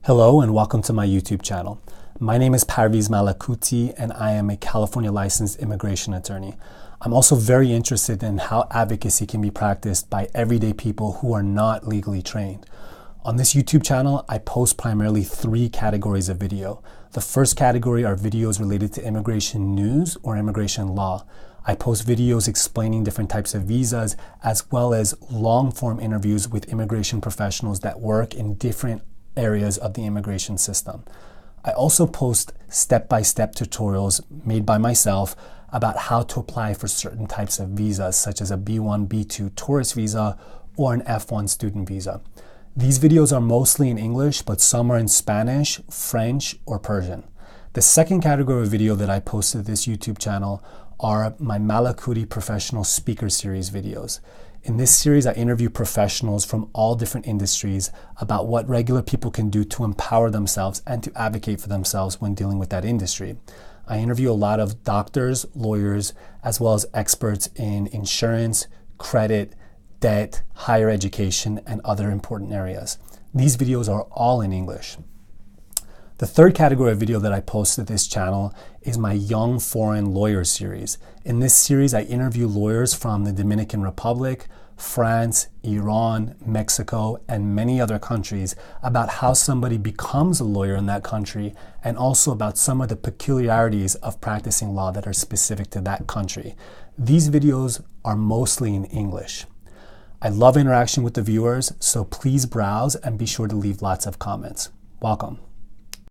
Hello and welcome to my YouTube channel. My name is Parviz Malakouti and I am a California licensed immigration attorney. I'm also very interested in how advocacy can be practiced by everyday people who are not legally trained. On this YouTube channel, I post primarily three categories of video. The first category are videos related to immigration news or immigration law. I post videos explaining different types of visas as well as long-form interviews with immigration professionals that work in different areas of the immigration system. I also post step-by-step tutorials made by myself about how to apply for certain types of visas, such as a B1, B2 tourist visa or an F1 student visa. These videos are mostly in English, but some are in Spanish, French, or Persian. The second category of video that I post to this YouTube channel are my Malakouti Professional Speaker Series videos. In this series, I interview professionals from all different industries about what regular people can do to empower themselves and to advocate for themselves when dealing with that industry. I interview a lot of doctors, lawyers, as well as experts in insurance, credit, debt, higher education, and other important areas. These videos are all in English. The third category of video that I post to this channel is my Young Foreign Lawyers series. In this series, I interview lawyers from the Dominican Republic, France, Iran, Mexico, and many other countries about how somebody becomes a lawyer in that country and also about some of the peculiarities of practicing law that are specific to that country. These videos are mostly in English. I love interaction with the viewers, so please browse and be sure to leave lots of comments. Welcome.